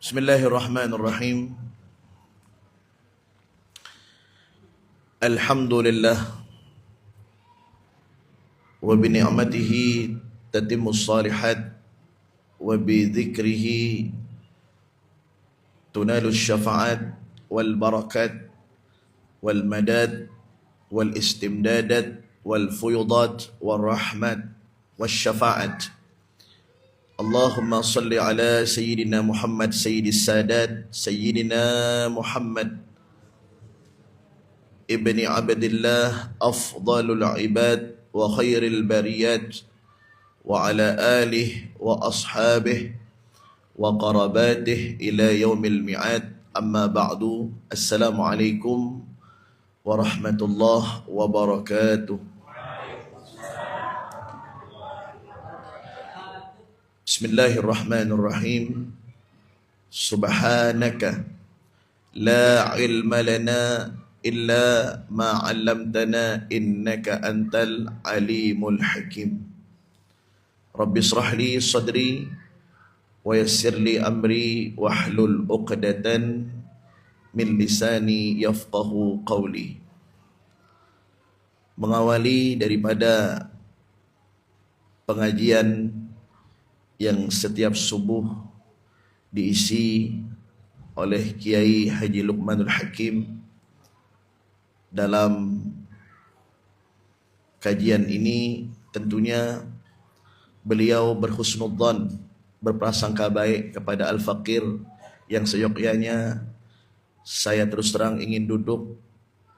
Bismillahirrahmanirrahim. Alhamdulillah wa bi ni'matihi tatimmus shalihat wa bi dzikrihi tunalu syafa'at wal barakat wal madad wal istimdadat wal fuyudat wal rahmat wal syafa'at. Allahumma salli ala Sayyidina Muhammad Sayyidis Sadat Sayyidina Muhammad Ibni Abdillah Afdalul Ibad Wa khairil bariyat Wa ala alihi wa ashabih Wa qarabatih ila yaumil mi'ad. Amma ba'du. Assalamualaikum warahmatullahi wabarakatuh. Bismillahirrahmanirrahim. Subhanaka la ilma lana illa ma 'allamtana innaka antal alimul hakim. Rabbi shrah li sadri wa yassir li amri wahlul 'uqdatan min lisani yafqahu qawli. Mengawali daripada pengajian yang setiap subuh diisi oleh Kiai Haji Luqmanul Hakim. Dalam kajian ini tentunya beliau berhusnudzan, berprasangka baik kepada Al-Faqir yang seyogyanya saya terus terang ingin duduk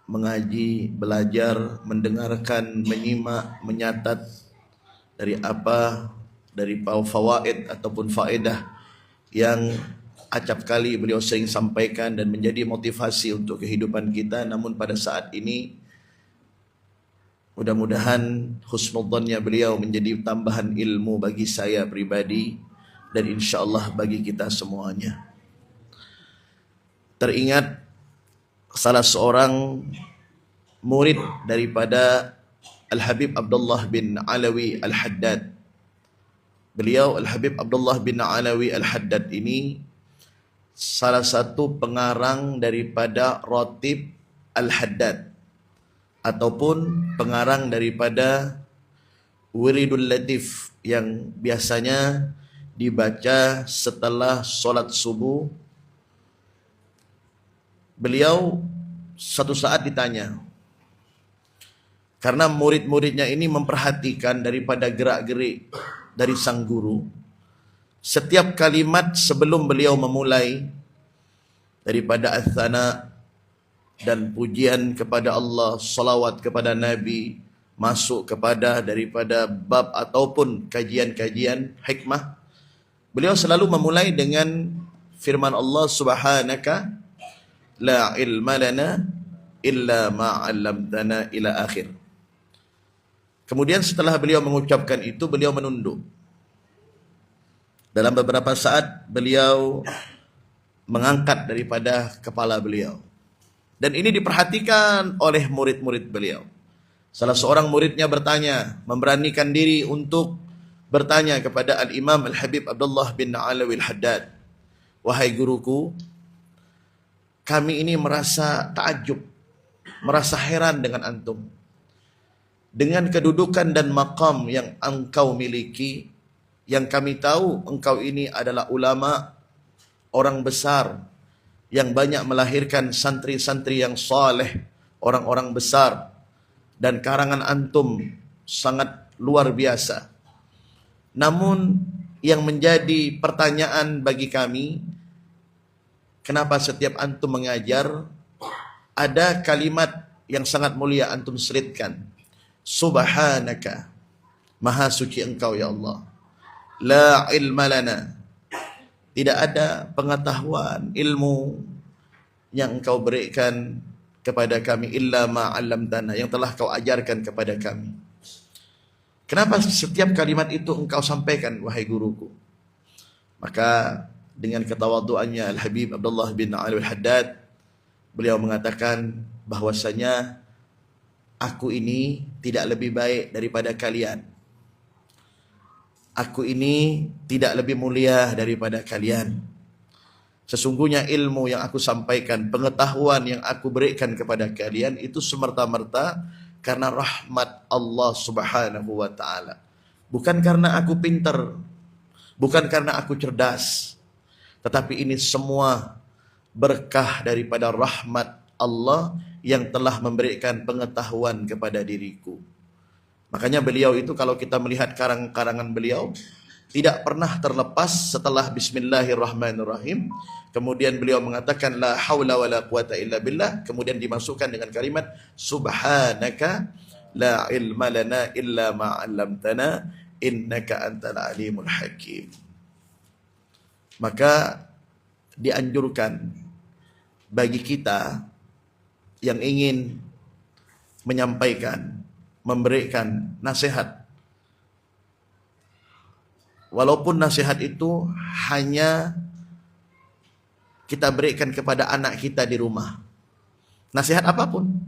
mengaji, belajar, mendengarkan, menyimak, menyatat dari fawaid ataupun faedah yang acap kali beliau sering sampaikan dan menjadi motivasi untuk kehidupan kita. Namun pada saat ini mudah-mudahan husnudzannya beliau menjadi tambahan ilmu bagi saya pribadi dan insyaAllah bagi kita semuanya. Teringat salah seorang murid daripada Al-Habib Abdullah bin Alawi Al-Haddad. Beliau Al-Habib Abdullah bin Alawi Al-Haddad ini salah satu pengarang daripada Ratib Al-Haddad ataupun pengarang daripada Wiridul Latif yang biasanya dibaca setelah solat subuh. Beliau satu saat ditanya, karena murid-muridnya ini memperhatikan daripada gerak-gerik dari sang guru. Setiap kalimat sebelum beliau memulai daripada ats-tsana dan pujian kepada Allah, salawat kepada Nabi, masuk kepada daripada bab ataupun kajian-kajian hikmah, beliau selalu memulai dengan firman Allah subhanaka la ilma lana illa ma 'allamtana ila akhir. Kemudian setelah beliau mengucapkan itu, beliau menunduk. Dalam beberapa saat beliau mengangkat daripada kepala beliau. Dan ini diperhatikan oleh murid-murid beliau. Salah seorang muridnya bertanya, memberanikan diri untuk bertanya kepada Al-Imam Al-Habib Abdullah bin Alawi Al-Haddad, "Wahai guruku, kami ini merasa takjub, merasa heran dengan antum. Dengan kedudukan dan maqam yang engkau miliki, yang kami tahu engkau ini adalah ulama, orang besar yang banyak melahirkan santri-santri yang saleh, orang-orang besar, dan karangan antum sangat luar biasa. Namun yang menjadi pertanyaan bagi kami, kenapa setiap antum mengajar ada kalimat yang sangat mulia antum selitkan, Subhanaka, maha suci engkau ya Allah, la ilma lana, tidak ada pengetahuan, ilmu yang engkau berikan kepada kami, illa ma 'allamtana, yang telah kau ajarkan kepada kami. Kenapa setiap kalimat itu engkau sampaikan wahai guruku?" Maka dengan ketawaduannya Al-Habib Abdullah bin Alawi Al-Haddad, beliau mengatakan bahwasanya aku ini tidak lebih baik daripada kalian. Aku ini tidak lebih mulia daripada kalian. Sesungguhnya ilmu yang aku sampaikan, pengetahuan yang aku berikan kepada kalian itu semerta-merta karena rahmat Allah Subhanahu wa taala. Bukan karena aku pintar, bukan karena aku cerdas, tetapi ini semua berkah daripada rahmat Allah yang telah memberikan pengetahuan kepada diriku. Makanya beliau itu kalau kita melihat karang-karangan beliau tidak pernah terlepas setelah Bismillahirrahmanirrahim. Kemudian beliau mengatakan la haula wala quwata illa billah. Kemudian dimasukkan dengan kalimat subhanaka la ilma lana illa ma 'allamtana innaka antal alimul hakim. Maka dianjurkan bagi kita yang ingin menyampaikan, memberikan nasihat, walaupun nasihat itu hanya kita berikan kepada anak kita di rumah, nasihat apapun,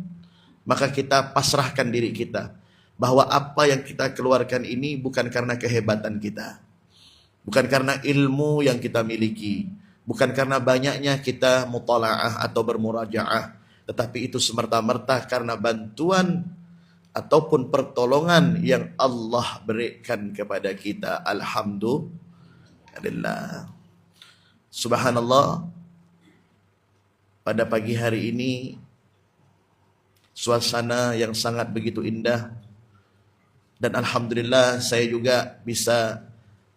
maka kita pasrahkan diri kita bahwa apa yang kita keluarkan ini bukan karena kehebatan kita, bukan karena ilmu yang kita miliki, bukan karena banyaknya kita mutalaah atau bermurajaah, tetapi itu semerta-merta karena bantuan ataupun pertolongan yang Allah berikan kepada kita. Alhamdulillah. Subhanallah. Pada pagi hari ini suasana yang sangat begitu indah, dan alhamdulillah saya juga bisa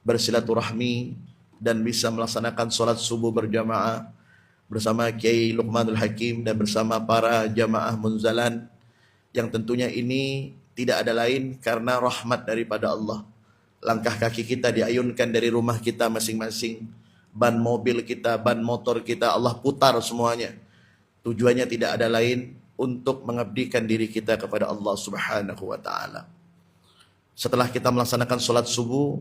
bersilaturahmi dan bisa melaksanakan sholat subuh berjamaah bersama Kiai Luqmanul Hakim dan bersama para jamaah munzalan, yang tentunya ini tidak ada lain karena rahmat daripada Allah. Langkah kaki kita diayunkan dari rumah kita masing-masing, ban mobil kita, ban motor kita Allah putar semuanya. Tujuannya tidak ada lain untuk mengabdikan diri kita kepada Allah Subhanahu wa taala. Setelah kita melaksanakan sholat subuh,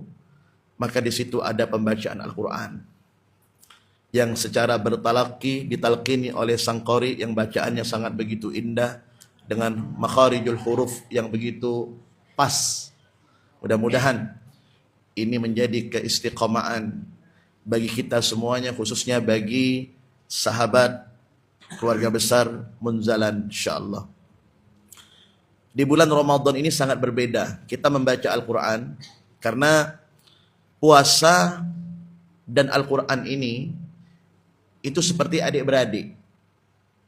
maka di situ ada pembacaan Al-Quran yang secara bertalaqi ditalqini oleh sang qari yang bacaannya sangat begitu indah dengan makharijul huruf yang begitu pas. Mudah-mudahan ini menjadi keistiqomahan bagi kita semuanya, khususnya bagi sahabat keluarga besar Munzalan insyaallah. Di bulan Ramadan ini sangat berbeda kita membaca Al-Quran, karena puasa dan Al-Quran ini itu seperti adik-beradik,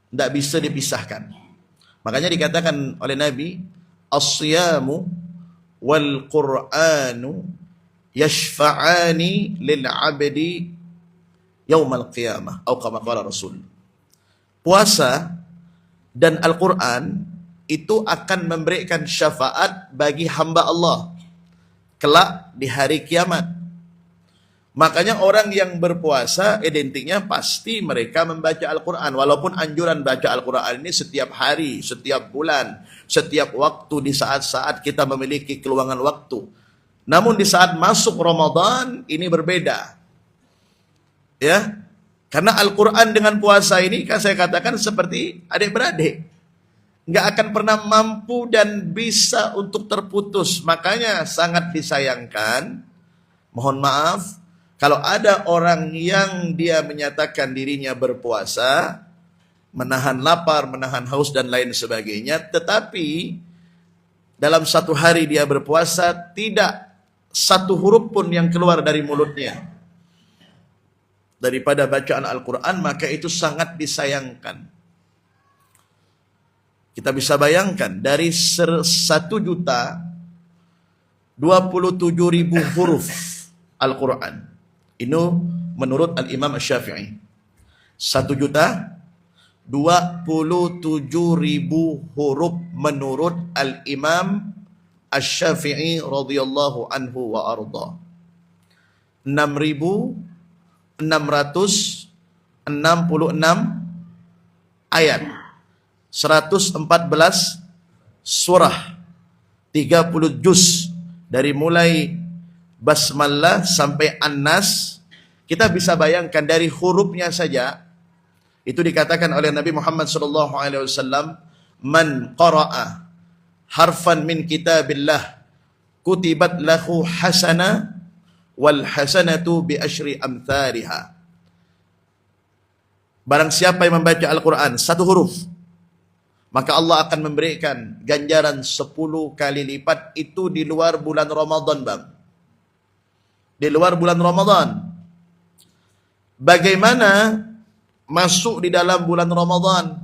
tidak bisa dipisahkan. Makanya dikatakan oleh Nabi, as-siyamu wal Qur'anu yashfa'ani lil 'abdi yaumal qiyamah, atau kama qala Rasul. Puasa dan Al-Quran itu akan memberikan syafaat bagi hamba Allah kelak di hari kiamat. Makanya orang yang berpuasa identiknya pasti mereka membaca Al-Quran. Walaupun anjuran baca Al-Quran ini setiap hari, setiap bulan, setiap waktu, di saat-saat kita memiliki keluangan waktu. Namun di saat masuk Ramadan ini berbeda. Ya, karena Al-Quran dengan puasa ini kan saya katakan seperti adik-beradik. Nggak akan pernah mampu dan bisa untuk terputus. Makanya sangat disayangkan, mohon maaf, kalau ada orang yang dia menyatakan dirinya berpuasa, menahan lapar, menahan haus dan lain sebagainya, tetapi dalam satu hari dia berpuasa, tidak satu huruf pun yang keluar dari mulutnya daripada bacaan Al-Quran, maka itu sangat disayangkan. Kita bisa bayangkan dari 1.027.000 huruf Al-Quran. Ini menurut Al-Imam Asy-Syafi'i. 1.027.000 huruf menurut Al-Imam Asy-Syafi'i radhiyallahu anhu wa arda. 6.666 ayat, 114 surah, 30 juz, dari mulai Basmalah sampai An-Nas. Kita bisa bayangkan dari hurufnya saja itu dikatakan oleh Nabi Muhammad SAW, man qara'a harfan min kitabillah kutibat lahu hasana wal hasanatu bi asyri amthaliha. Barang siapa yang membaca Al-Quran satu huruf, maka Allah akan memberikan ganjaran 10 kali lipat. Itu di luar bulan Ramadan, bang. Di luar bulan Ramadan. Bagaimana masuk di dalam bulan Ramadan?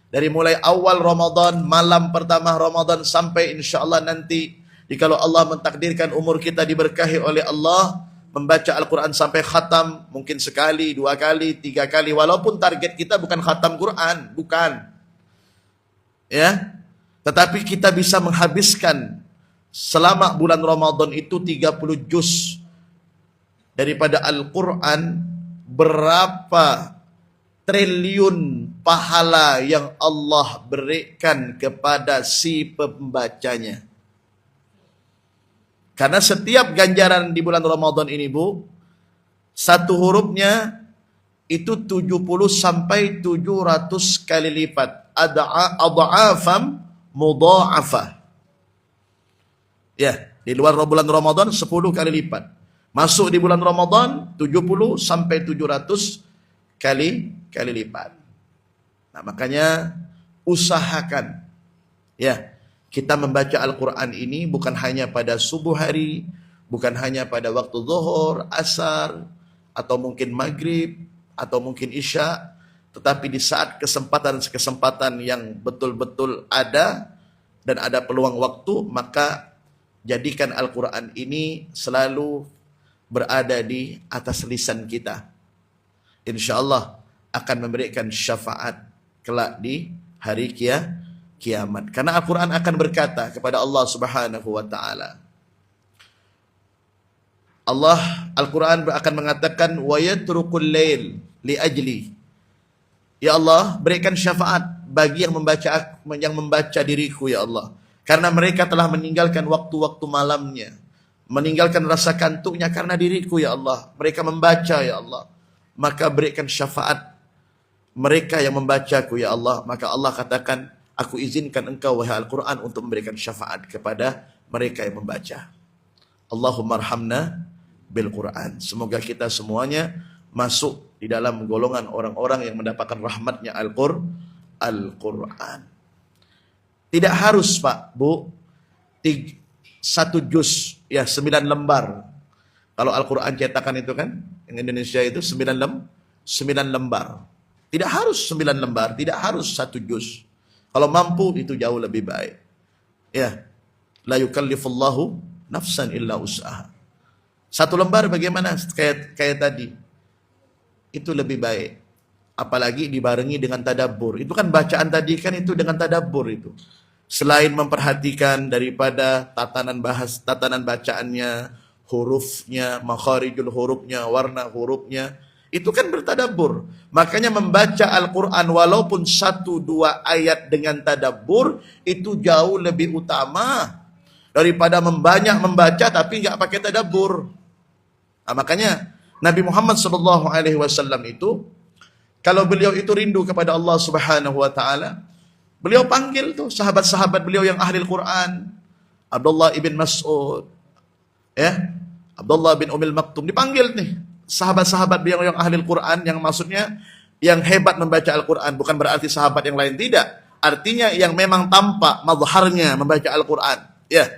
Dari mulai awal Ramadan, malam pertama Ramadan, sampai insya Allah nanti, jikalau Allah mentakdirkan umur kita diberkahi oleh Allah, membaca Al-Quran sampai khatam, mungkin sekali, 2 kali, 3 kali, walaupun target kita bukan khatam Quran, bukan. Ya, tetapi kita bisa menghabiskan selama bulan Ramadan itu 30 juz daripada Al-Quran. Berapa triliun pahala yang Allah berikan kepada si pembacanya. Karena setiap ganjaran di bulan Ramadan ini, Bu, satu hurufnya itu 70 sampai 700 kali lipat. Adha'afam mudha'afah. Ya, di luar bulan Ramadan 10 kali lipat. Masuk di bulan Ramadan 70 sampai 700 kali lipat. Nah, makanya usahakan ya, kita membaca Al-Quran ini bukan hanya pada subuh hari, bukan hanya pada waktu zuhur, asar, atau mungkin maghrib, atau mungkin isya, tetapi di saat kesempatan-kesempatan yang betul-betul ada dan ada peluang waktu, maka jadikan Al-Quran ini selalu berada di atas lisan kita. Insya Allah akan memberikan syafaat kelak di hari kiamat. Karena Al-Quran akan berkata kepada Allah Subhanahu wa ta'ala. Al-Quran akan mengatakan, wa yatrukul lail li ajli. Ya Allah, berikan syafaat bagi yang membaca diriku, ya Allah. Karena mereka telah meninggalkan waktu-waktu malamnya, meninggalkan rasa kantuknya karena diriku, ya Allah. Mereka membaca, ya Allah. Maka berikan syafaat mereka yang membacaku, ya Allah. Maka Allah katakan, aku izinkan engkau, wahai Al-Quran, untuk memberikan syafaat kepada mereka yang membaca. Allahumma arhamna bil Quran. Semoga kita semuanya masuk di dalam golongan orang-orang yang mendapatkan rahmatnya Al-Quran. Tidak harus, Pak, Bu, 1 juz, ya 9 lembar. Kalau Al-Quran cetakan itu kan, yang Indonesia itu 9 lembar. Tidak harus 9 lembar, tidak harus 1 juz. Kalau mampu itu jauh lebih baik. Ya, la yukallifullahu nafsan illa usaha. 1 lembar bagaimana? Kayak tadi. Itu lebih baik. Apalagi dibarengi dengan tadabbur. Itu kan bacaan tadi kan itu dengan tadabbur itu. Selain memperhatikan daripada tatanan bacaannya, hurufnya, makharijul hurufnya, warna hurufnya, itu kan bertadabbur. Makanya membaca Al-Quran walaupun 1-2 ayat dengan tadabbur itu jauh lebih utama daripada membaca tapi nggak pakai tadabbur. Nah, makanya Nabi Muhammad SAW itu, kalau beliau itu rindu kepada Allah Subhanahu wa ta'ala, beliau panggil tuh sahabat-sahabat beliau yang ahli Al-Quran. Abdullah ibn Mas'ud, ya, Abdullah bin Umil Maktum, dipanggil nih sahabat-sahabat beliau yang ahli Al-Quran, yang maksudnya yang hebat membaca Al-Quran, bukan berarti sahabat yang lain, tidak. Artinya yang memang tampak mazharnya membaca Al-Quran. Ya,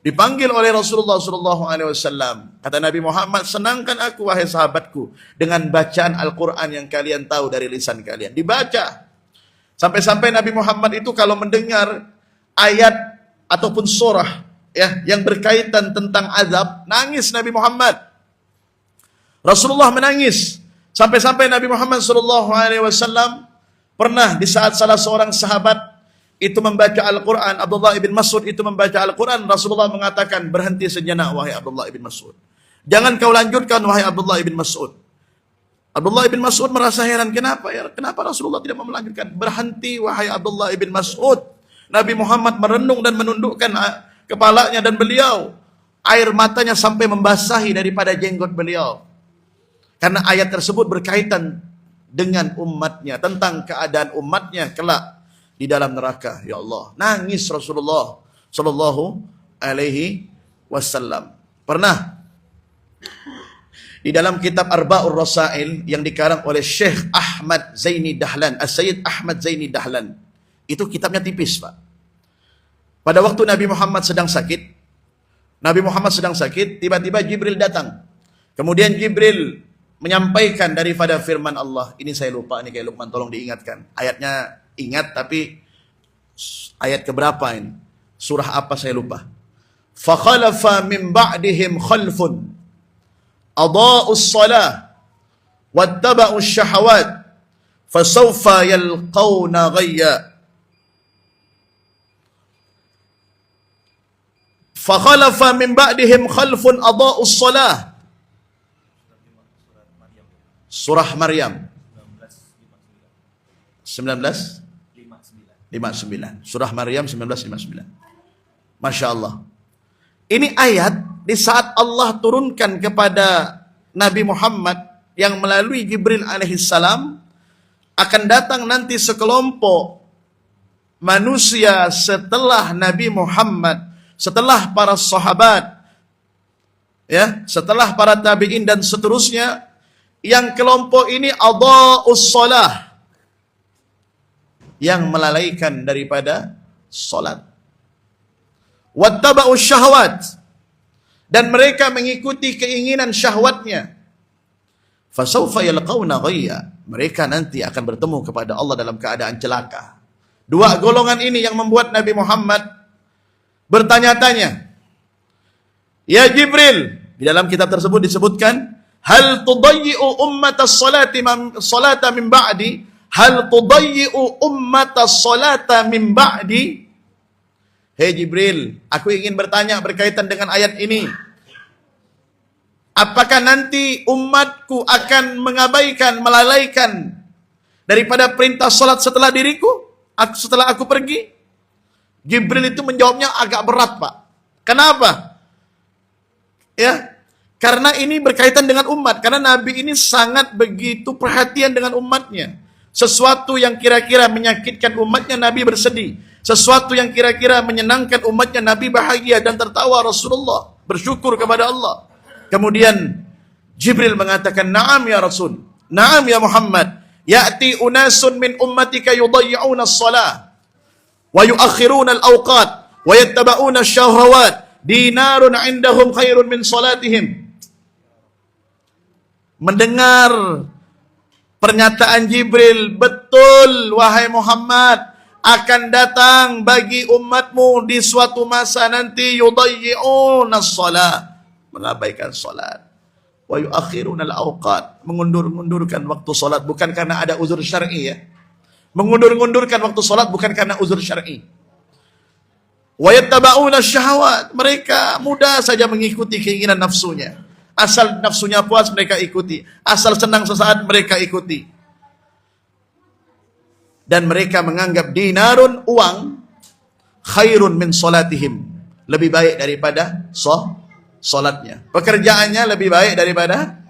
dipanggil oleh Rasulullah SAW. Kata Nabi Muhammad, senangkan aku wahai sahabatku dengan bacaan Al-Quran yang kalian tahu dari lisan kalian. Dibaca. Sampai-sampai Nabi Muhammad itu kalau mendengar ayat ataupun surah ya yang berkaitan tentang azab, nangis Nabi Muhammad. Rasulullah menangis. Sampai-sampai Nabi Muhammad SAW pernah di saat salah seorang sahabat itu membaca Al-Quran, Abdullah ibn Mas'ud itu membaca Al-Quran, Rasulullah mengatakan, berhenti sejenak wahai Abdullah ibn Mas'ud. Jangan kau lanjutkan wahai Abdullah ibn Mas'ud. Abdullah ibn Mas'ud merasa heran, kenapa Rasulullah tidak mau melanjutkan? Berhenti wahai Abdullah ibn Mas'ud. Nabi Muhammad merenung dan menundukkan kepalanya, dan beliau air matanya sampai membasahi daripada jenggot beliau. Karena ayat tersebut berkaitan dengan umatnya, tentang keadaan umatnya kelak di dalam neraka. Ya Allah, nangis Rasulullah Sallallahu Alaihi Wasallam. Pernah Di dalam kitab Arba'ur Rasail yang dikarang oleh Syekh Ahmad Zaini Dahlan, As-Sayyid Ahmad Zaini Dahlan. Itu kitabnya tipis, Pak. Pada waktu Nabi Muhammad sedang sakit, tiba-tiba Jibril datang. Kemudian Jibril menyampaikan daripada firman Allah. Ini saya lupa, ini kayak Luqman, tolong diingatkan. Ayatnya ingat, tapi ayat keberapa ini? Surah apa saya lupa. فَخَلَفَ مِنْ بَعْدِهِمْ خَلْفٌ أَضَاءُوا الصَّلَاةَ وَاتَّبَعُوا الشَّهَوَاتِ فَسَوْفَ يَلْقَوْنَ غَيًّا. فَخَلَفَ مِنْ بَعْدِهِمْ خَلْفٌ أَضَاءُوا الصَّلَاةَ. Surah Maryam 1959. Surah Maryam 1959. Masya Allah. Ini ayat di saat Allah turunkan kepada Nabi Muhammad yang melalui Jibril alaihissalam, akan datang nanti sekelompok manusia setelah Nabi Muhammad, setelah para sahabat, ya, setelah para tabi'in dan seterusnya, yang kelompok ini adha'us shalah, yang melalaikan daripada salat. Wattaba'us syahwat, dan mereka mengikuti keinginan syahwatnya. Fasawfa yalqauna ghayya, mereka nanti akan bertemu kepada Allah dalam keadaan celaka. Dua golongan ini yang membuat Nabi Muhammad bertanya-tanya. Ya Jibril, di dalam kitab tersebut disebutkan, hal tudayyi'u ummatas salata min ba'di, hal tudayyi'u ummatas salata min ba'di. Hei Jibril, aku ingin bertanya berkaitan dengan ayat ini. Apakah nanti umatku akan mengabaikan, melalaikan daripada perintah salat setelah diriku, setelah aku pergi? Jibril itu menjawabnya agak berat, Pak. Kenapa? Ya, karena ini berkaitan dengan umat. Karena Nabi ini sangat begitu perhatian dengan umatnya. Sesuatu yang kira-kira menyakitkan umatnya, Nabi bersedih. Sesuatu yang kira-kira menyenangkan umatnya, Nabi bahagia dan tertawa. Rasulullah bersyukur kepada Allah. Kemudian Jibril mengatakan, "Na'am ya Rasul, na'am ya Muhammad, ya'ti unasun min ummatika yudayyi'una as-salah wa yu'akhiruna al-awqat wa yattaba'una asy-syahawat, dinarun 'indahum khairun min salatihim." Mendengar pernyataan Jibril, betul wahai Muhammad, akan datang bagi umatmu di suatu masa nanti yudayyi'una as-salah, mengabaikan salat, wa yu'akhiruna al-awqat, mengundur-undurkan waktu salat bukan karena ada uzur syar'i, ya. Mengundur-undurkan waktu salat bukan karena uzur syar'i. Wa yattaba'una syahawat, mereka mudah saja mengikuti keinginan nafsunya. Asal nafsunya puas mereka ikuti, asal senang sesaat mereka ikuti. Dan mereka menganggap dinarun, uang, khairun min salatihim, lebih baik daripada salatnya. Pekerjaannya lebih baik daripada,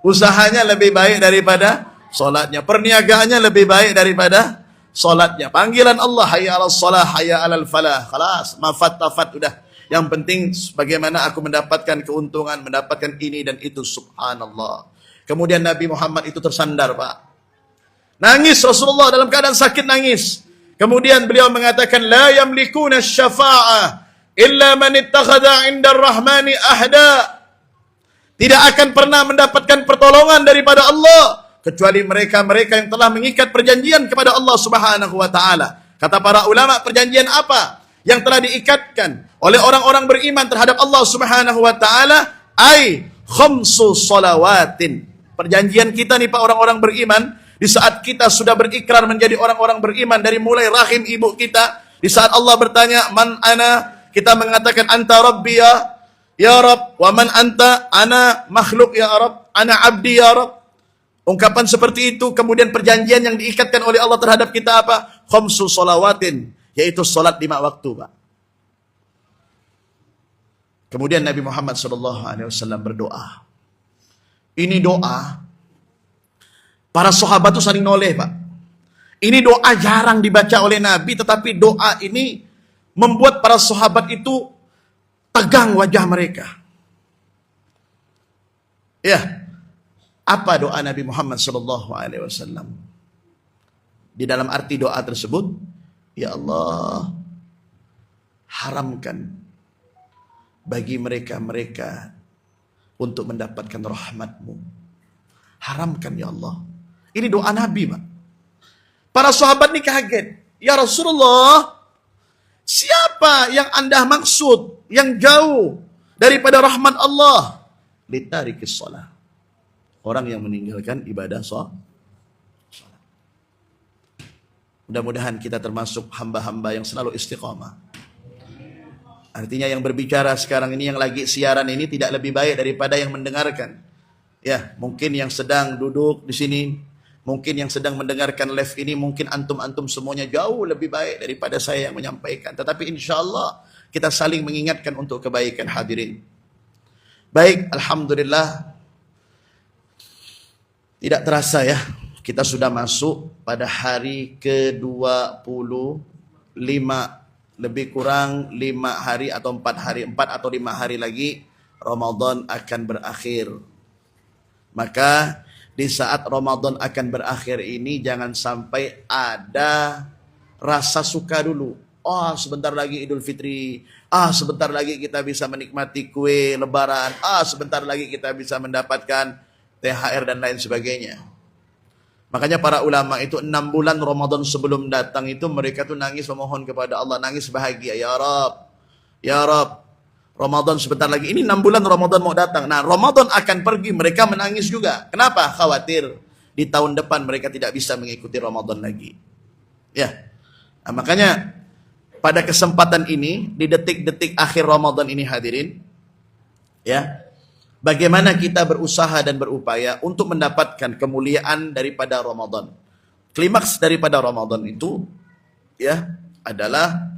usahanya lebih baik daripada salatnya. Perniagaannya lebih baik daripada salatnya. Panggilan Allah, hayya 'alas shalah, hayya 'alal falah. Khalas, mafat tafat udah. Yang penting bagaimana aku mendapatkan keuntungan, mendapatkan ini dan itu, subhanallah. Kemudian Nabi Muhammad itu tersandar, Pak. Nangis Rasulullah dalam keadaan sakit, nangis. Kemudian beliau mengatakan, la yamlikuna syafa'ah illa man ittakhadha 'inda ar-rahmani ahda. Tidak akan pernah mendapatkan pertolongan daripada Allah kecuali mereka-mereka yang telah mengikat perjanjian kepada Allah Subhanahu wa taala. Kata para ulama, perjanjian apa yang telah diikatkan oleh orang-orang beriman terhadap Allah Subhanahu wa taala? Ai khamsu salawatin. Perjanjian kita nih Pak, orang-orang beriman, di saat kita sudah berikrar menjadi orang-orang beriman dari mulai rahim ibu kita, di saat Allah bertanya, man ana, kita mengatakan anta rabbi ya Rabb, wa man anta, ana makhluk ya Rabb, ana abdi ya Rabb. Ungkapan seperti itu, kemudian perjanjian yang diikatkan oleh Allah terhadap kita apa? Khamsu salawatin, yaitu salat 5 waktu, Pak. Kemudian Nabi Muhammad SAW berdoa. Ini doa para sahabat itu saling noleh, Pak. Ini doa jarang dibaca oleh Nabi, tetapi doa ini membuat para sahabat itu tegang wajah mereka. Ya, apa doa Nabi Muhammad sallallahu alaihi wasallam? Di dalam arti doa tersebut, ya Allah, haramkan bagi mereka-mereka untuk mendapatkan rahmat-Mu. Haramkan ya Allah. Ini doa Nabi, Pak. Para sahabat ini kaget. Ya Rasulullah, siapa yang Anda maksud yang jauh daripada rahmat Allah? Litarikis shalah. Orang yang meninggalkan ibadah salat. Mudah-mudahan kita termasuk hamba-hamba yang selalu istiqamah. Artinya yang berbicara sekarang ini, yang lagi siaran ini tidak lebih baik daripada yang mendengarkan. Ya, mungkin yang sedang duduk di sini, mungkin yang sedang mendengarkan live ini, mungkin antum-antum semuanya jauh lebih baik daripada saya yang menyampaikan. Tetapi insya Allah kita saling mengingatkan untuk kebaikan, hadirin. Baik, alhamdulillah. Tidak terasa ya, kita sudah masuk pada hari ke-25, lebih kurang 5 hari atau 4 hari, 4 atau 5 hari lagi Ramadan akan berakhir. Maka di saat Ramadan akan berakhir ini jangan sampai ada rasa suka dulu. Oh, sebentar lagi Idul Fitri. Sebentar lagi kita bisa menikmati kue lebaran. Sebentar lagi kita bisa mendapatkan THR dan lain sebagainya. Makanya para ulama itu 6 bulan Ramadan sebelum datang itu mereka tuh nangis memohon kepada Allah, nangis bahagia. Ya Rab, ya Rab, Ramadan sebentar lagi. Ini 6 bulan Ramadan mau datang. Nah, Ramadan akan pergi, mereka menangis juga. Kenapa? Khawatir di tahun depan mereka tidak bisa mengikuti Ramadan lagi. Ya. Nah, makanya pada kesempatan ini, di detik-detik akhir Ramadan ini hadirin, ya, bagaimana kita berusaha dan berupaya untuk mendapatkan kemuliaan daripada Ramadan. Klimaks daripada Ramadan itu, ya, adalah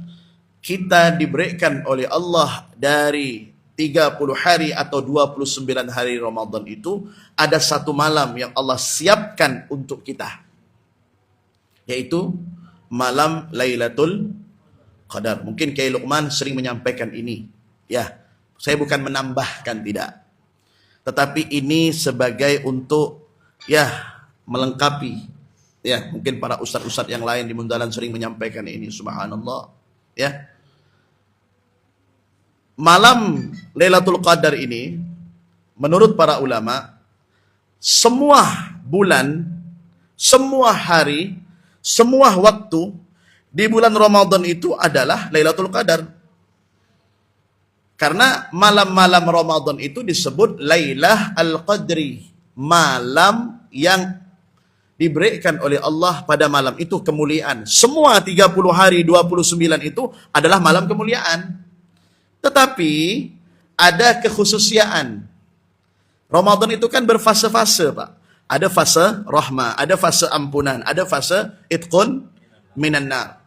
kita diberikan oleh Allah dari 30 hari atau 29 hari Ramadan itu, ada satu malam yang Allah siapkan untuk kita. Yaitu malam Lailatul Qadar. Mungkin Kiai Luqman sering menyampaikan ini. Ya, saya bukan menambahkan, tidak. Tetapi ini sebagai untuk, ya, melengkapi. Ya, mungkin para ustadz-ustadz yang lain di Mundalan sering menyampaikan ini. Subhanallah. Ya. Malam Lailatul Qadar ini, menurut para ulama, semua bulan, semua hari, semua waktu di bulan Ramadan itu adalah Lailatul Qadar. Karena malam-malam Ramadan itu disebut Lailah Al-Qadri, malam yang diberikan oleh Allah pada malam itu kemuliaan. Semua 30 hari 29 itu adalah malam kemuliaan. Tetapi ada kekhususiaan. Ramadan itu kan berfase-fase, Pak. Ada fase rahmah, ada fase ampunan, ada fase itqun minan nar.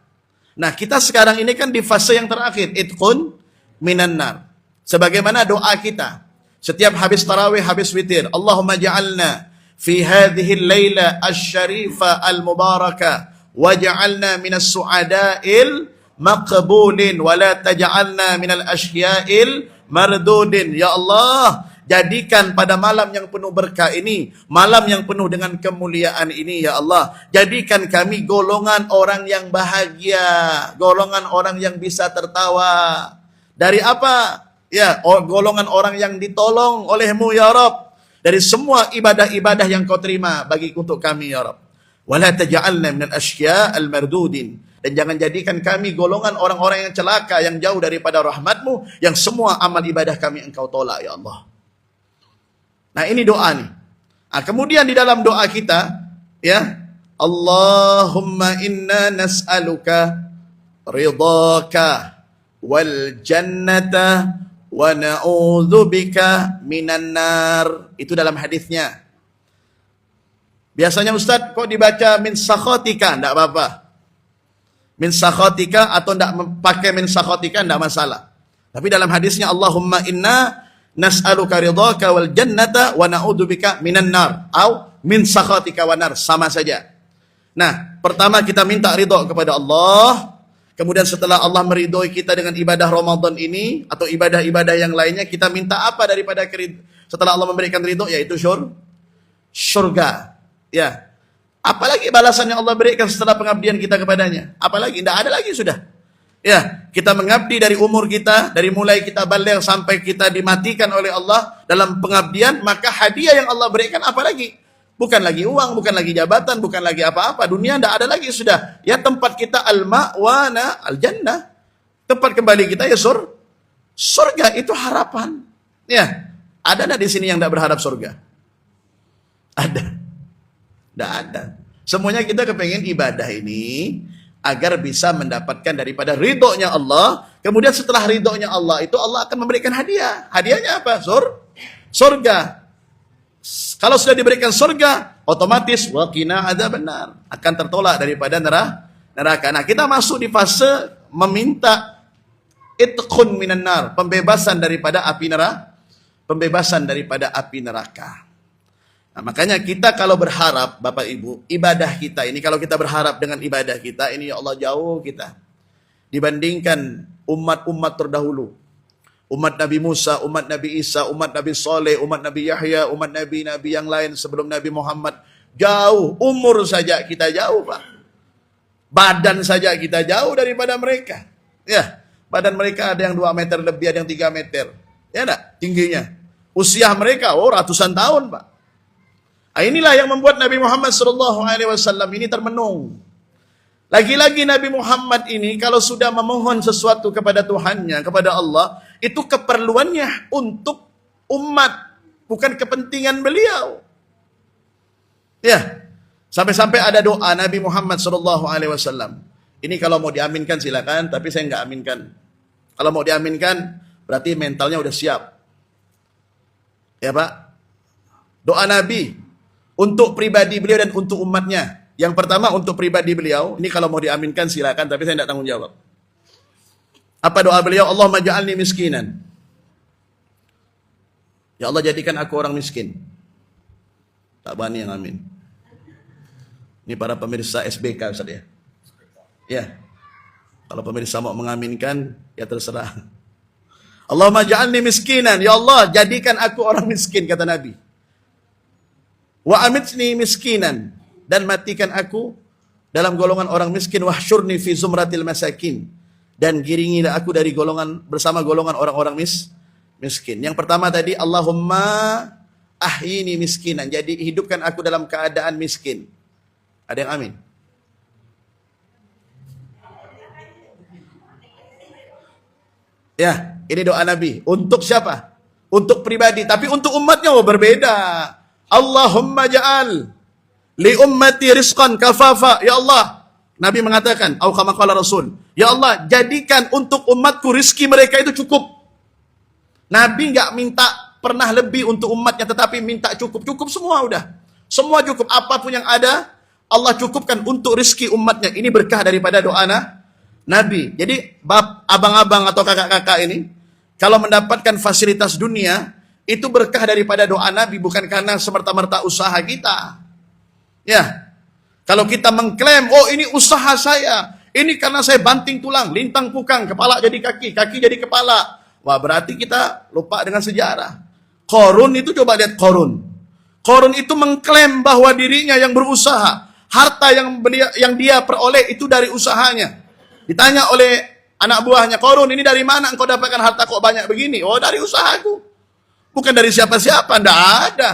Nah, kita sekarang ini kan di fase yang terakhir, itqun minan nar. Sebagaimana doa kita setiap habis tarawih, habis witir, Allahumma ja'alna fi hadhihi al-laila asy-syarifah al-mubarakah waj'alna minas su'ada'il maqbulin wa la taj'alna minal asyiya'il mardudin. Ya Allah, jadikan pada malam yang penuh berkah ini, malam yang penuh dengan kemuliaan ini, ya Allah, jadikan kami golongan orang yang bahagia, golongan orang yang bisa tertawa. Dari apa? Ya, golongan orang yang ditolong oleh-Mu ya Rabb dari semua ibadah-ibadah yang Kau terima bagi untuk kami ya Rabb. Wa la taj'alna minal asyiya'il mardudin. Dan jangan jadikan kami golongan orang-orang yang celaka, yang jauh daripada rahmat-Mu, yang semua amal ibadah kami Engkau tolak, ya Allah. Nah, ini doa nih. Nah, kemudian di dalam doa kita, ya, Allahumma inna nas'aluka ridhaka wal jannata wa na'udzubika minan nar. Itu dalam hadisnya. Biasanya Ustaz kok dibaca min sakhatika, enggak apa-apa. Min sakhatika atau tidak pakai min sakhatika tidak masalah. Tapi dalam hadisnya Allahumma inna nas'aluka ridhaka wal jannata wa na'udzubika minan nar atau min sakhatika wan nar, sama saja. Nah, pertama kita minta ridha kepada Allah. Kemudian setelah Allah meridhoi kita dengan ibadah Ramadan ini atau ibadah-ibadah yang lainnya, kita minta apa daripada setelah Allah memberikan ridho, yaitu syurga. Ya. Apalagi balasan yang Allah berikan setelah pengabdian kita kepadanya? Apalagi? Tidak ada lagi sudah. Ya, kita mengabdi dari umur kita, dari mulai kita balik sampai kita dimatikan oleh Allah dalam pengabdian, maka hadiah yang Allah berikan apalagi? Bukan lagi uang, bukan lagi jabatan, bukan lagi apa-apa. Dunia tidak ada lagi sudah. Ya, tempat kita al-ma'wana al-jannah. Tempat kembali kita ya surga, itu harapan. Ya, ada enggak di sini yang tidak berharap surga? Ada. Tidak ada. Semuanya kita kepengen ibadah ini agar bisa mendapatkan daripada ridhonya Allah. Kemudian setelah ridhonya Allah itu Allah akan memberikan hadiah. Hadiahnya apa? Surga. Kalau sudah diberikan surga, otomatis waqina adzabannar, akan tertolak daripada neraka. Nah, kita masuk di fase meminta itqun minan nar, pembebasan daripada api neraka. Nah, makanya kita kalau berharap, Bapak Ibu, ibadah kita ini, kalau kita berharap dengan ibadah kita ini, ya Allah, jauh kita dibandingkan umat-umat terdahulu. Umat Nabi Musa, umat Nabi Isa, umat Nabi Saleh, umat Nabi Yahya, umat Nabi-Nabi yang lain sebelum Nabi Muhammad. Jauh, umur saja kita jauh, Pak. Badan saja kita jauh daripada mereka. Ya, badan mereka ada yang 2 meter lebih, ada yang 3 meter. Ya enggak? Tingginya. Usia mereka, ratusan tahun, Pak. Nah, inilah yang membuat Nabi Muhammad SAW ini termenung. Lagi-lagi Nabi Muhammad ini kalau sudah memohon sesuatu kepada Tuhannya, kepada Allah, itu keperluannya untuk umat, bukan kepentingan beliau. Ya, sampai-sampai ada doa Nabi Muhammad SAW. Ini kalau mau diaminkan silakan, tapi saya nggak aminkan. Kalau mau diaminkan, berarti mentalnya udah siap. Ya Pak, doa Nabi untuk pribadi beliau dan untuk umatnya. Yang pertama untuk pribadi beliau, ini kalau mau diaminkan silakan, tapi saya tidak tanggung jawab. Apa doa beliau? Allahumma ja'alni miskinan. Ya Allah, jadikan aku orang miskin. Tak berani yang amin. Ini para pemirsa SBK Ustaz ya. Ya. Kalau pemirsa mau mengaminkan, ya terserah. Allahumma ja'alni miskinan. Ya Allah, jadikan aku orang miskin, kata Nabi. Wa amitni miskinan. Dan matikan aku dalam golongan orang miskin, wahsyurni fi zumratil masakin, dan giringilah aku dari golongan bersama golongan orang-orang miskin. Yang pertama tadi, Allahumma ahyini miskinan, jadi hidupkan aku dalam keadaan miskin. Ada yang amin? Ya, ini doa Nabi. Untuk siapa? Untuk pribadi, tapi untuk umatnya berbeda. Allahumma ja'al li ummati rizqan kafafa. Ya Allah, Nabi mengatakan, au kama qala Rasul, ya Allah, jadikan untuk umatku rizki mereka itu cukup. Nabi enggak minta pernah lebih untuk umatnya, tetapi minta cukup. Cukup semua udah. Semua cukup, apapun yang ada, Allah cukupkan untuk rizki umatnya. Ini berkah daripada doa Nabi. Jadi, abang-abang atau kakak-kakak ini, kalau mendapatkan fasilitas dunia, itu berkah daripada doa Nabi, bukan karena semerta-merta usaha kita. Ya, kalau kita mengklaim, oh ini usaha saya, ini karena saya banting tulang, lintang pukang, kepala jadi kaki, kaki jadi kepala. Wah, berarti kita lupa dengan sejarah. Qarun itu, coba lihat Qarun. Qarun itu mengklaim bahwa dirinya yang berusaha, harta yang dia peroleh itu dari usahanya. Ditanya oleh anak buahnya, Qarun, ini dari mana engkau dapatkan harta kok banyak begini? Oh, dari usahaku. Bukan dari siapa-siapa, tidak ada.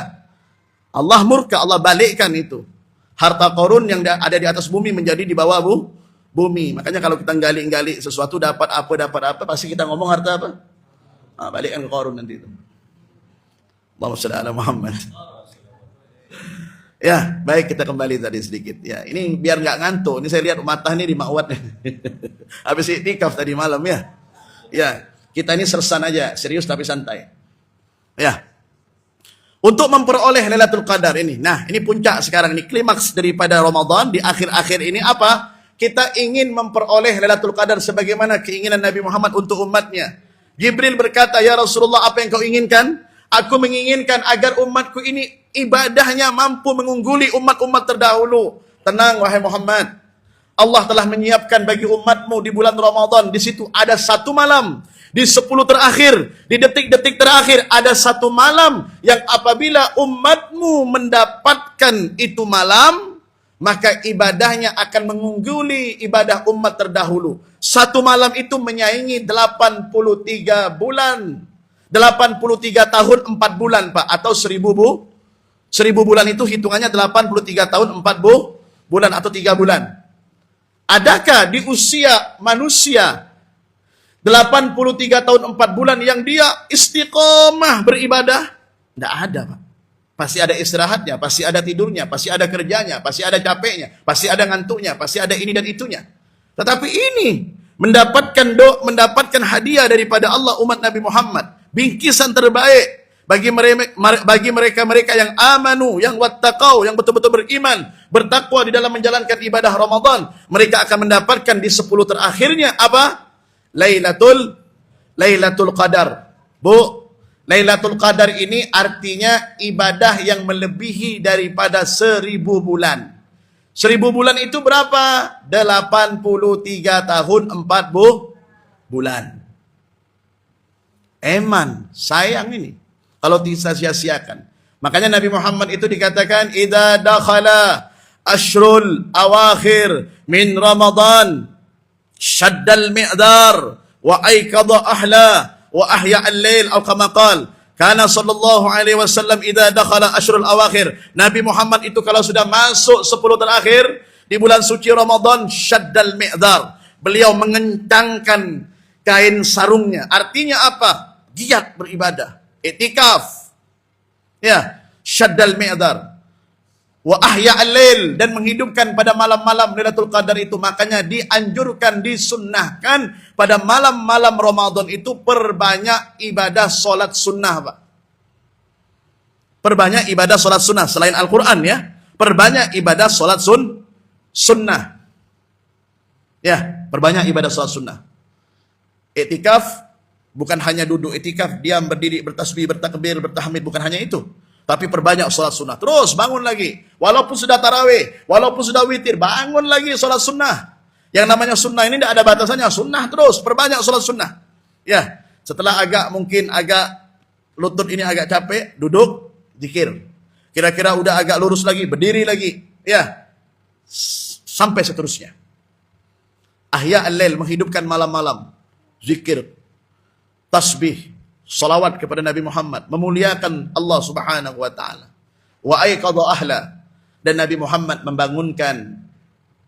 Allah murka, Allah balikkan itu. Harta Qarun yang ada di atas bumi menjadi di bawah bumi. Makanya kalau kita gali-gali sesuatu dapat apa, pasti kita ngomong harta apa? Nah, balikkan ke Qarun nanti itu. Allahumma shalli ala Muhammad. Ya, baik, kita kembali tadi sedikit. Ya, ini biar nggak ngantuk. Ini saya lihat mata ini di Ma'wad. Habis iktikaf tadi malam ya. Ya, kita ini sersan aja, serius tapi santai. Ya. Untuk memperoleh Lailatul Qadar ini. Nah, ini puncak sekarang, ini klimaks daripada Ramadan. Di akhir-akhir ini apa? Kita ingin memperoleh Lailatul Qadar sebagaimana keinginan Nabi Muhammad untuk umatnya. Jibril berkata, ya Rasulullah, apa yang kau inginkan? Aku menginginkan agar umatku ini ibadahnya mampu mengungguli umat-umat terdahulu. Tenang, wahai Muhammad. Allah telah menyiapkan bagi umatmu di bulan Ramadan, di situ ada satu malam, di 10 terakhir, di detik-detik terakhir ada satu malam yang apabila umatmu mendapatkan itu malam, maka ibadahnya akan mengungguli ibadah umat terdahulu. Satu malam itu menyaingi 83 bulan. 83 tahun 4 bulan, Pak, atau 1000 bulan itu hitungannya 83 tahun 4 bulan atau 3 bulan. Adakah di usia manusia 83 tahun 4 bulan yang dia istiqomah beribadah? Tidak ada, Pak. Pasti ada istirahatnya, pasti ada tidurnya, pasti ada kerjanya, pasti ada capeknya, pasti ada ngantuknya, pasti ada ini dan itunya. Tetapi ini mendapatkan hadiah daripada Allah umat Nabi Muhammad, bingkisan terbaik bagi mereka yang amanu, yang wattaqau, yang betul-betul beriman, bertakwa di dalam menjalankan ibadah Ramadan. Mereka akan mendapatkan di 10 terakhirnya apa? Lailatul Qadar. Bu, Lailatul Qadar ini artinya ibadah yang melebihi daripada 1000 bulan. 1000 bulan itu berapa? 83 tahun 4 bulan. Eman, sayang ini kalau bisa sia-siakan. Makanya Nabi Muhammad itu dikatakan, idza dakhala ashrul awakhir min Ramadan syaddal mi'dar wa aikadha ahla wa ahya al-lail atau kama qala kana sallallahu alaihi wasallam idza dakhala ashrul awakhir. Nabi Muhammad itu kalau sudah masuk 10 terakhir di bulan suci Ramadan, syaddal mi'dar, beliau mengencangkan kain sarungnya. Artinya apa? Giat beribadah, iktikaf, ya, syaddal mi'dar, wa ahya al-lail, dan menghidupkan pada malam-malam Lailatul Qadar itu. Makanya dianjurkan, disunnahkan pada malam-malam Ramadan itu perbanyak ibadah solat sunnah, Pak. Perbanyak ibadah solat sunnah selain Al-Quran, ya. Perbanyak ibadah solat sunnah, ya. Perbanyak ibadah solat sunnah. Iktikaf bukan hanya duduk iktikaf, diam, berdiri, bertasbih, bertakbir, bertahmid, bukan hanya itu. Tapi perbanyak sholat sunnah. Terus bangun lagi. Walaupun sudah tarawih, walaupun sudah witir, bangun lagi sholat sunnah. Yang namanya sunnah ini tidak ada batasannya. Sunnah terus, perbanyak sholat sunnah. Ya, setelah mungkin agak lutut ini agak capek, duduk, zikir. Kira-kira udah agak lurus lagi, berdiri lagi. Ya, sampai seterusnya. Ahya al-lail, menghidupkan malam-malam. Zikir, tasbih, salawat kepada Nabi Muhammad, memuliakan Allah Subhanahu wa taala. Wa aiqadha ahla, dan Nabi Muhammad membangunkan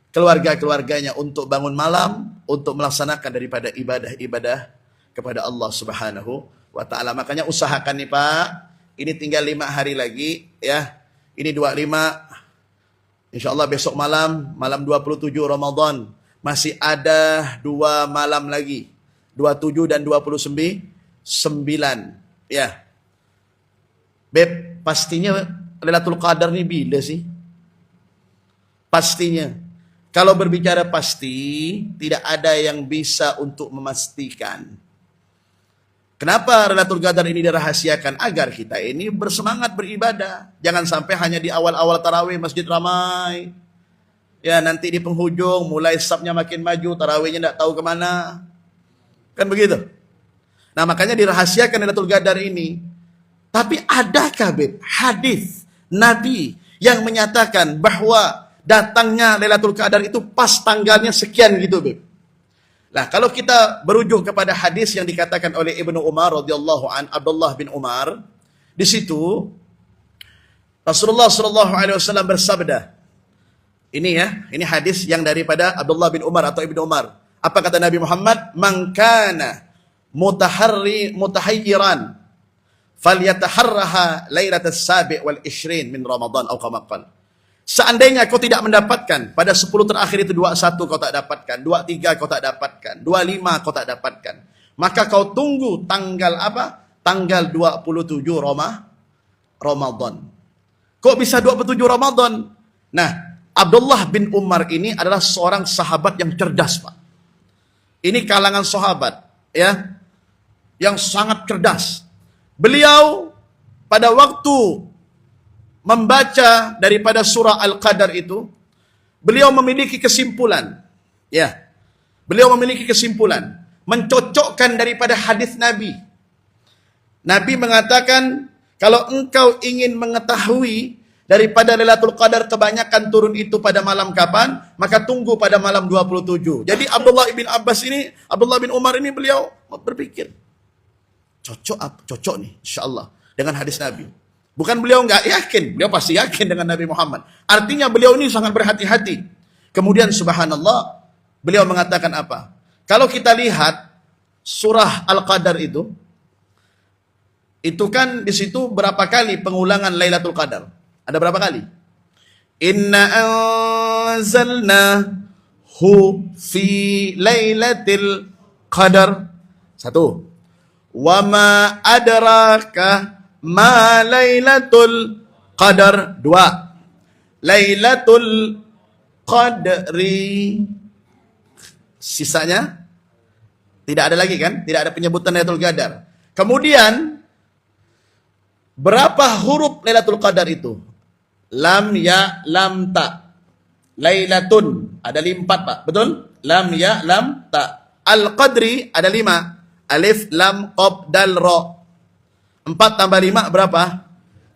keluarga-keluarganya untuk bangun malam untuk melaksanakan daripada ibadah-ibadah kepada Allah Subhanahu wa taala. Makanya usahakan nih, Pak. Ini tinggal 5 hari lagi, ya. Ini 25. Insyaallah besok malam 27 Ramadan. Masih ada 2 malam lagi. 27 dan 29, ya. Beb, pastinya Lailatul Qadar ini bila sih? Pastinya. Kalau berbicara pasti, tidak ada yang bisa untuk memastikan. Kenapa Lailatul Qadar ini dirahasiakan? Agar kita ini bersemangat beribadah. Jangan sampai hanya di awal-awal tarawih masjid ramai. Ya, nanti di penghujung mulai safnya makin maju, tarawihnya tidak tahu kemana. Kan begitu. Nah, makanya dirahasiakan Lailatul Qadar ini. Tapi adakah, Beb, hadis Nabi yang menyatakan bahwa datangnya Lailatul Qadar itu pas tanggalnya sekian gitu, Beb? Nah, kalau kita berujuk kepada hadis yang dikatakan oleh Ibnu Umar radhiyallahu an, Abdullah bin Umar, di situ Rasulullah sallallahu alaihi wasallam bersabda. Ini ya, ini hadis yang daripada Abdullah bin Umar atau Ibnu Umar. Apa kata Nabi Muhammad? Man kana mutahayyiran falyataharraha lailatas sabi' wal 20 min Ramadan atau kama qala. Seandainya kau tidak mendapatkan pada 10 terakhir itu 21 kau tak dapatkan, 23 kau tak dapatkan, 25 kau tak dapatkan, maka kau tunggu tanggal apa? Tanggal 27 Ramadan. Kok bisa 27 Ramadan? Nah, Abdullah bin Umar ini adalah seorang sahabat yang cerdas, Pak. Ini kalangan sahabat, ya, yang sangat cerdas. Beliau pada waktu membaca daripada surah Al-Qadar itu, beliau memiliki kesimpulan Ya. Beliau memiliki kesimpulan, mencocokkan daripada hadis Nabi. Nabi mengatakan, kalau engkau ingin mengetahui daripada Lailatul Qadar kebanyakan turun itu pada malam kapan, maka tunggu pada malam 27. Jadi Abdullah bin Umar ini beliau berpikir, cocok nih insyaallah dengan hadis Nabi. Bukan beliau enggak yakin, beliau pasti yakin dengan Nabi Muhammad. Artinya beliau ini sangat berhati-hati. Kemudian subhanallah, beliau mengatakan apa? Kalau kita lihat surah Al-Qadar itu kan di situ berapa kali pengulangan Lailatul Qadar? Ada berapa kali? Inna anzalnahu fi Lailatul Qadar. Satu. Wa ma adraka ma Lailatul Qadar. Dua. Lailatul Qadri. Sisanya tidak ada lagi kan? Tidak ada penyebutan Lailatul Qadar. Kemudian berapa huruf Lailatul Qadar itu? Lam, ya, lam, ta. Lailatun ada 4 Pak, betul? Lam, ya, lam, ta. Al-Qadri ada 5. Alif, lam, qaf, dal, ra. 4 tambah 5 berapa?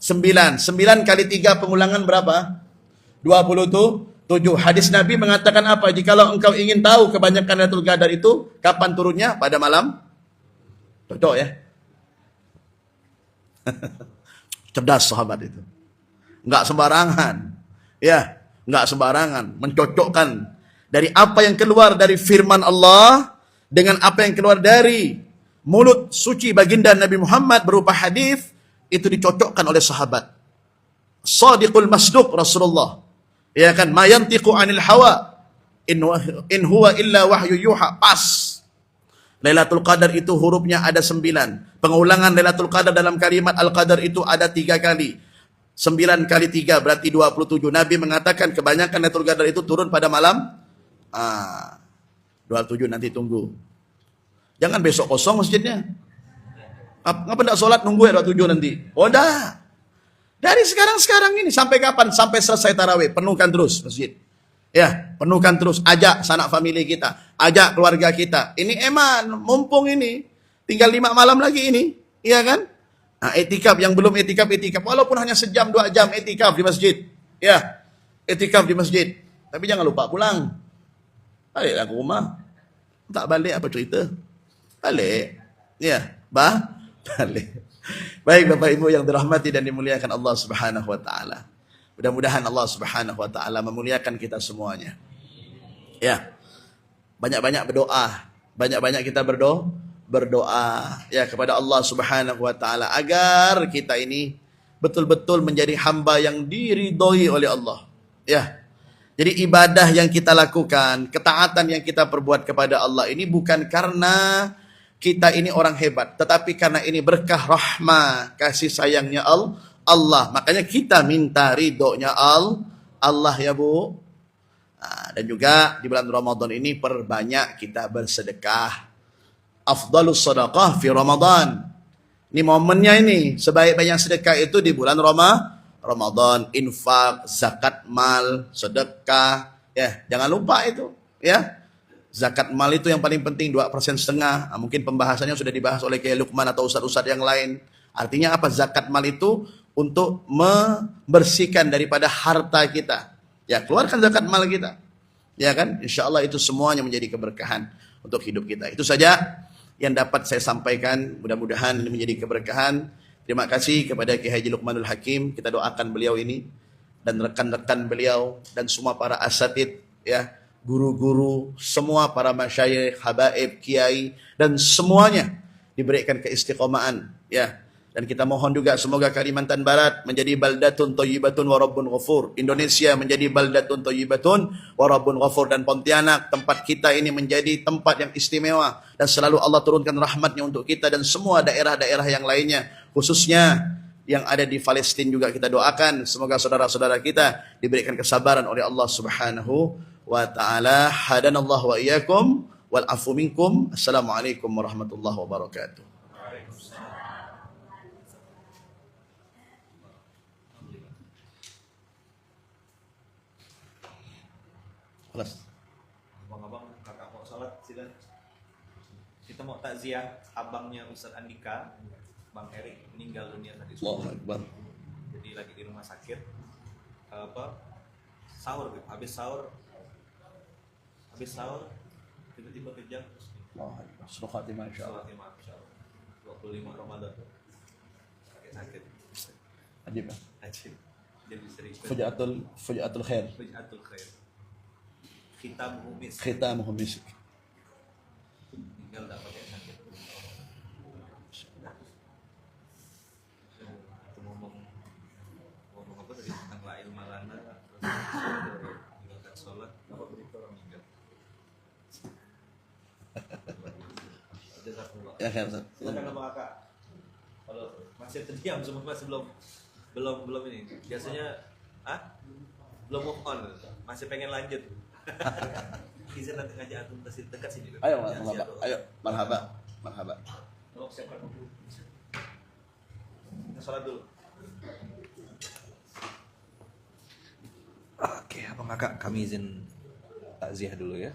9. 9 kali 3 pengulangan berapa? 27. Hadis Nabi mengatakan apa? Jikalau engkau ingin tahu kebanyakan Lailatul Qadar itu kapan turunnya? Pada malam. Cocok ya. Cerdas sahabat itu. Enggak sembarangan. Ya, enggak sembarangan mencocokkan dari apa yang keluar dari firman Allah dengan apa yang keluar dari mulut suci baginda Nabi Muhammad berupa hadis, itu dicocokkan oleh sahabat. Shadiqul masduq Rasulullah. Ya kan, ma yantiqu anil hawa in huwa illa wahyu yuha. Pas. Lailatul Qadar itu hurufnya ada 9. Pengulangan Lailatul Qadar dalam kalimat Al-Qadar itu ada 3 kali. 9 kali 3 berarti 27. Nabi mengatakan kebanyakan Lailatul Qadar itu turun pada malam 27, nanti tunggu. Jangan besok kosong masjidnya. Ngapa enggak sholat nunggu ya 27 nanti? Oh dah. Dari sekarang ini sampai kapan? Sampai selesai tarawih. Penuhkan terus masjid. Ya, penuhkan terus. Ajak sanak famili kita. Ajak keluarga kita. Ini eman, mumpung ini. Tinggal 5 malam lagi ini. Iya kan? Nah, etikaf, yang belum etikaf. Walaupun hanya sejam, 2 jam etikaf di masjid. Ya, etikaf di masjid. Tapi jangan lupa pulang. Baliklah ke rumah. Tak balik apa cerita? Balik. Ya, balik. Baik Bapak Ibu yang dirahmati dan dimuliakan Allah Subhanahu wa taala. Mudah-mudahan Allah Subhanahu wa taala memuliakan kita semuanya. Ya. Banyak-banyak berdoa. Banyak-banyak kita berdoa ya kepada Allah Subhanahu wa taala agar kita ini betul-betul menjadi hamba yang diridhoi oleh Allah. Ya. Jadi ibadah yang kita lakukan, ketaatan yang kita perbuat kepada Allah ini bukan karena kita ini orang hebat, tetapi karena ini berkah rahmah, kasih sayangnya Allah. Makanya kita minta ridhonya Allah ya Bu. Nah, dan juga di bulan Ramadan ini perbanyak kita bersedekah. Afdalus sedekah fi Ramadan. Ini momennya ini. Sebaik-baiknya sedekah itu di bulan Ramadan. Infak, zakat mal, sedekah. Ya, jangan lupa itu. Ya. Zakat mal itu yang paling penting 2,5%. Nah, mungkin pembahasannya sudah dibahas oleh Kiai Lukman atau ustaz-ustaz yang lain. Artinya apa? Zakat mal itu untuk membersihkan daripada harta kita. Ya, keluarkan zakat mal kita. Ya kan? Insyaallah itu semuanya menjadi keberkahan untuk hidup kita. Itu saja yang dapat saya sampaikan. Mudah-mudahan ini menjadi keberkahan. Terima kasih kepada Kiai Haji Lukmanul Hakim. Kita doakan beliau ini dan rekan-rekan beliau dan semua para asatid ya, guru-guru, semua para masyayikh, habaib, kiai dan semuanya diberikan keistiqomahan ya. Dan kita mohon juga semoga Kalimantan Barat menjadi baldatun thayyibatun wa rabbun ghafur. Indonesia menjadi baldatun thayyibatun wa rabbun ghafur. Dan Pontianak, tempat kita ini menjadi tempat yang istimewa. Dan selalu Allah turunkan rahmatnya untuk kita dan semua daerah-daerah yang lainnya. Khususnya yang ada di Palestina juga kita doakan. Semoga saudara-saudara kita diberikan kesabaran oleh Allah Subhanahu wa ta'ala. Hadanallahu wa iyyakum wal afu minkum. Assalamualaikum warahmatullahi wabarakatuh. خلاص abang-abang, kakak mau sholat, silakan. Kita mau takziah abangnya Ustadz Andika, Bang Erik, meninggal dunia tadi Allahu subuh. Akbar. Jadi lagi di rumah sakit. Sahur gitu. Habis sahur tiba-tiba kejang terus Allahu Akbar. Husnul khatimah insyaallah. sholat imam insyaallah 25 Ramadan sakit Ajib ya. ajib jadi sering Fujatul khair. Fujatul khair khitam umis Khitamuhu misk. tinggal tak pakai sakit itu ngomong apa tadi tentang la ilma lana terus meninggalkan sholat apa berita orang meninggal Jazakumullah. Ya khair Ustaz. Silakan Abang Kakak. Kalau masih terdiam semua masih belum ini. Biasanya belum move on, masih pengen lanjut. Izin nanti ngajak antum dekat sini. Ayo, Ya, marhaba. siap, Ayo, marhaba. Marhaba. Tolong siapkan. Kita sholat dulu. Oke, Abang Kakak, kami izin takziah dulu ya.